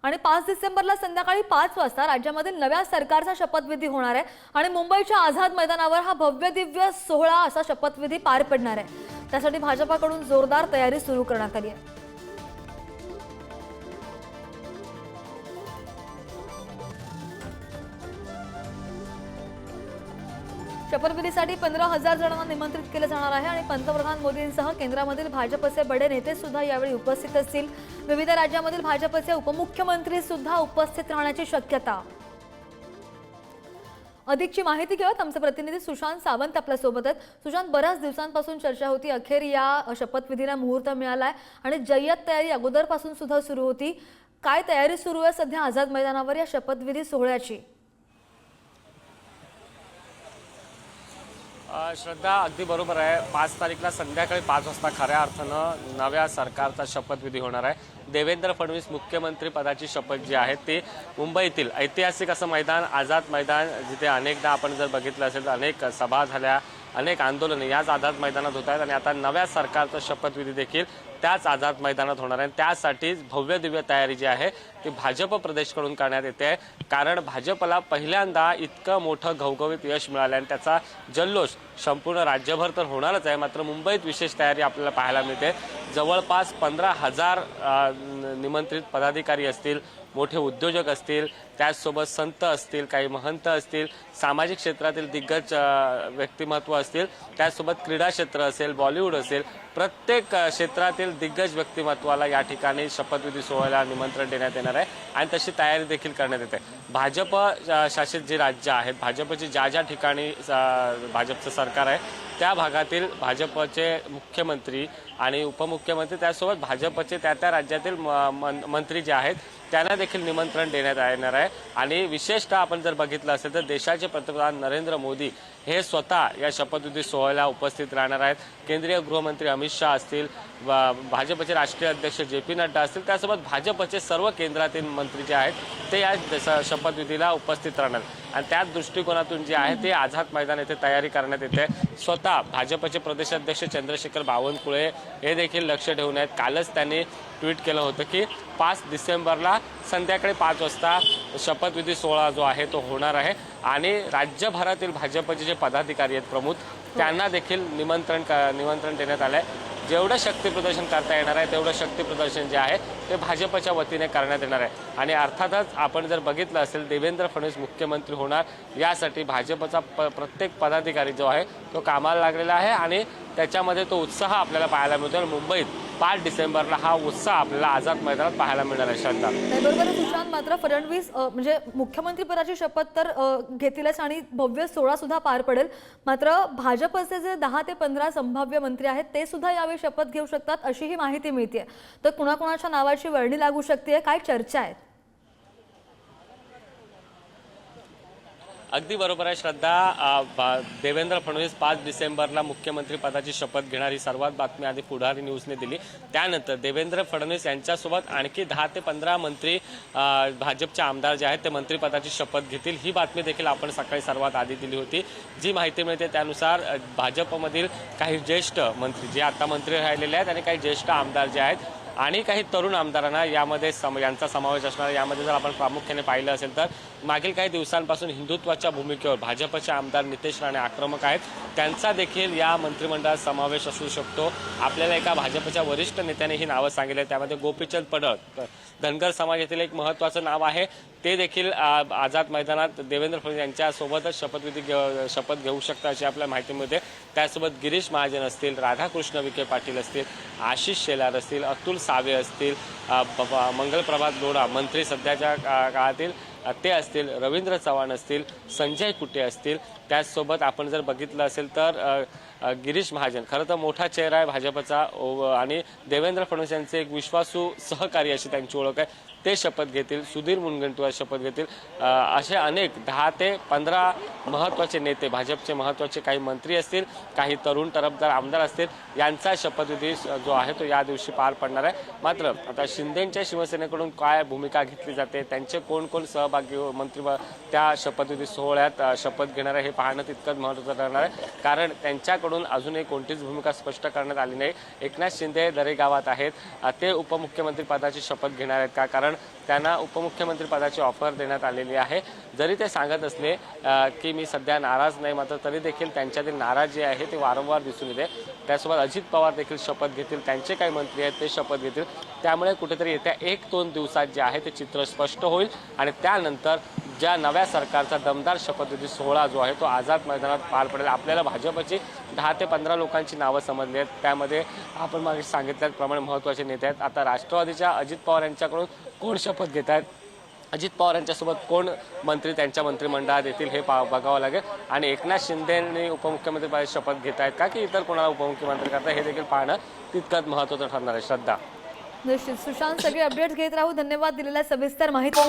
आणि 5 डिसेंबरला संध्याकाळी 5 वाजता राज्यामधील नव्या सरकारचा शपथविधी होणार आहे आणि मुंबईच्या आझाद मैदानावर हा भव्य दिव्य सोहळा असा शपथविधी पार पडणार आहे। त्यासाठी भाजपाकडून जोरदार तयारी सुरू करण्यात आली आहे। शपथविधीसाठी 15,000 जणांना निमंत्रित केले जाणार आहे आणि पंतप्रधान मोदींसह केंद्रामधील भाजपचे बडे नेते सुद्धा यावेळी उपस्थित असतील। विविध राज्यांमधील भाजपचे उपमुख्यमंत्री सुद्धा उपस्थित राहण्याची शक्यता। अधिकची माहिती घेऊयात आमचे प्रतिनिधी सुशांत सावंत आपल्या सोबत आहेत। सुशांत, बऱ्याच दिवसांपासून चर्चा होती, अखेर या शपथविधीला मुहूर्त मिळालाय आणि जय्यत तयारी अगोदरपासून सुद्धा सुरू होती। काय तयारी सुरू आहे सध्या आझाद मैदानावर या शपथविधी सोहळ्याची? श्रद्धा, अगदी बरोबर आहे। 5 तारीखला संध्याकाळी 5 वाजता खऱ्या अर्थानं नव्या सरकारचा शपथविधी होणार आहे। देवेंद्र फडणवीस मुख्यमंत्री पदाची शपथ जी आहे ती मुंबईतील ऐतिहासिक असं मैदान, आझाद मैदान, जिथे अनेकदा आपण जर बघितलं असेल तर अनेक सभा झाल्या, अनेक आंदोलने याच आझाद मैदानात होत आहेत आणि आता नव्या सरकारचा शपथविधी देखील त्याच आझाद मैदानात होणार आहे। त्यासाठी भव्य दिव्य तयारी जी आहे ती भाजप प्रदेशकडून करण्यात येते, कारण भाजपला पहिल्यांदा इतकं मोठं घवघवीत यश मिळालं आणि त्याचा जल्लोष संपूर्ण राज्यभर तर होणारच आहे, मात्र मुंबईत विशेष तयारी आपल्याला पाहायला मिळते। जवळपास 15,000 निमंत्रित पदाधिकारी असतील, मोठे उद्योजक असतील, त्याचसोबत संत असतील, काही महंत असतील, सामाजिक क्षेत्रातील दिग्गज व्यक्तिमत्व असतील, त्याचसोबत क्रीडा क्षेत्र असेल, बॉलिवूड असेल, प्रत्येक क्षेत्रातील दिग्गज व्यक्तिमत्वाला या ठिकाणी शपथविधी सोहळ्याला निमंत्रण देण्यात येणार आहे आणि तशी तयारी देखील करण्यात येते। भाजप शासित जी राज्य आहेत, भाजपची ज्या ठिकाणी भाजपचं सरकार आहे त्या भागातील भाजपचे मुख्यमंत्री आणि उपमुख्यमंत्री, त्यासोबत भाजपचे त्या राज्यातील मंत्री जे आहेत त्यांना देखील निमंत्रण देण्यात येणार आहे। आणि विशेषतः आपण जर बघितलं असेल तर देशाचे पंतप्रधान नरेंद्र मोदी हे स्वतः या शपथविधी सोहळ्याला उपस्थित राहणार आहेत। केंद्रीय गृहमंत्री अमित शाह असतील, भाजपचे राष्ट्रीय अध्यक्ष JP नड्डा असतील, त्यासोबत भाजपचे सर्व केंद्रातील मंत्री जे आहेत ते या शपथविधीला उपस्थित राहणार आणि त्याच दृष्टिकोनातून जे आहे ते आझाद मैदान येथे तयारी करण्यात येते। स्वतः भाजपचे प्रदेशाध्यक्ष चंद्रशेखर बावनकुळे हे देखील लक्ष ठेवून आहेत। कालच त्यांनी ट्विट केलं होतं की 5 डिसेंबरला संध्याकाळी 5 वाजता शपथविधी सोहळा जो आहे तो होणार आहे आणि राज्यभरातील भाजपचे जे पदाधिकारी आहेत प्रमुख त्यांना देखील निमंत्रण देण्यात आलं आहे। जेवढं शक्ती प्रदर्शन करता येणार आहे तेवढं शक्ती प्रदर्शन जे आहे ते भाजपच्या वतीने करण्यात येणार आहे आणि अर्थातच आपण जर बघितलं असेल देवेंद्र फडणवीस मुख्यमंत्री होणार यासाठी भाजपचा प्रत्येक पदाधिकारी जो आहे तो कामाला लागलेला आहे आणि त्याच्यामध्ये तो उत्साह आपल्याला पाहायला मिळतो। मुंबईत 5 डिसेंबरला हा उत्साह आपल्याला आझाद मैदानात पाहायला मिळणार आहे। श्रद्धा, बरोबर सुशांत, मात्र फडणवीस म्हणजे मुख्यमंत्री पदाची शपथ तर घेतीलच आणि भव्य सोहळा सुद्धा पार पडेल, मात्र भाजपचे जे 10 ते 15 संभाव्य मंत्री आहेत ते सुद्धा यावेळी शपथ घेऊ शकतात अशी ही माहिती मिळते। तर कुणाकुणाच्या नावाची वर्णी लागू शकते, काय चर्चा आहे? अगदी बरोबर आहे श्रद्धा। देवेंद्र फडणवीस 5 डिसेंबरला मुख्यमंत्री पदाची शपथ घेणार ही सर्वात बातमी आधी पुढारी न्यूजने दिली। त्यानंतर देवेंद्र फडणवीस यांच्यासोबत आणखी 10 ते 15 मंत्री भाजपचे आमदार जे आहेत ते मंत्रिपदाची शपथ घेतील ही बातमी देखील आपण सकाळी सर्वात आधी दिली होती। जी माहिती मिळते त्यानुसार भाजपमधील काही ज्येष्ठ मंत्री जे आता मंत्री राहिलेले आहेत आणि काही ज्येष्ठ आमदार जे आहेत आणि काही तरुण आमदारांना यामध्ये यांचा समावेश असणार। यामध्ये जर आपण प्रामुख्याने पाहिलं असेल तर मागील काही दिवसांपासून हिंदुत्वाच्या भूमिकेवर भाजपचे आमदार नितेश राणे आक्रमक आहेत, त्यांचा देखील या मंत्रिमंडळात समावेश असू शकतो। आपल्याला एका भाजपच्या वरिष्ठ नेत्याने ही नावं सांगितली, त्यामध्ये गोपीचंद पडळ धनगर समाजातील एक महत्त्वाचं नाव आहे, ते देखील आझाद मैदानात देवेंद्र फडणवीस यांच्यासोबतच शपथ घेऊ शकतात अशी आपल्याला माहिती मिळते। त्यासोबत गिरीश महाजन असतील, राधाकृष्ण विखे पाटील असतील, आशिष शेलार असतील, अतुल सावे असतील, मंगलप्रभात लोढा मंत्री सध्याच्या काळातील ते असतील, रवींद्र चव्हाण असतील, संजय कुटे असतील, त्याचसोबत आपण जर बघितलं असेल तर गिरीश महाजन खरं तर मोठा चेहरा आहे भाजपचा आणि देवेंद्र फडणवीस यांचे एक विश्वासू सहकारी अशी त्यांची ओळख आहे, ते शपथ घेतील। सुधीर मुनगंटीवार शपथ घेतील। असे अनेक 10 ते 15 महत्त्वाचे नेते, भाजपचे महत्त्वाचे काही मंत्री असतील, काही तरुण तरफदार आमदार असतील, यांचा शपथविधी जो आहे तो या दिवशी पार पडणार आहे। मात्र आता शिंदेंच्या शिवसेनेकडून काय भूमिका घेतली जाते, त्यांचे कोण कोण सहभागी मंत्री त्या शपथविधी सोहळ्यात शपथ घेणार आहे हे पाहणं तितकंच महत्त्वाचं ठरणार आहे, कारण त्यांच्याकडून अजूनही कोणतीच भूमिका स्पष्ट करण्यात आली नाही। एकनाथ शिंदे दरेगावात आहेत, ते उपमुख्यमंत्री पदाची शपथ घेणार आहेत का? कारण कारण त्यांना उपमुख्यमंत्री पदाची ऑफर देण्यात आलेली आहे. जरी ते सांगत असले की मी सध्या नाराज नाही, मात्र तरी देखील त्यांच्यातील नाराजी आहे ते वारंवार दिसून येते. त्यासोबत अजित पवार देखील शपथ घेतील, त्यांचे काही मंत्री आहेत ते शपथ घेतील. त्यामुळे कुठेतरी येत्या 1-2 दिवसात जे आहे ते चित्र स्पष्ट होईल आणि त्यानंतर ज्या नव्या सरकारचा दमदार शपथविधी सोहळा जो आहे तो आझाद मैदानात पार पडेल. आपल्याला भाजपची 10 ते 15 लोकांची नावं समजली आहेत. त्यामध्ये आपण मागे सांगितल्याप्रमाणे महत्त्वाचे नेते आहेत. आता राष्ट्रवादीच्या अजित पवार यांच्याकडून कोण शपथ घेत आहेत, अजित पवार यांच्यासोबत कोण मंत्री त्यांच्या मंत्रिमंडळात येतील हे बघावं लागेल. आणि एकनाथ शिंदेंनी उपमुख्यमंत्री पदाची शपथ घेत आहेत का की इतर कोणाला उपमुख्यमंत्री करतात हे देखील पाहणं तितकंच महत्त्वाचं ठरणार आहे. श्रद्धा. निश्चित सुशांत, सगळे अपडेट्स घेत राहू. धन्यवाद दिलेल्या सविस्तर माहिती.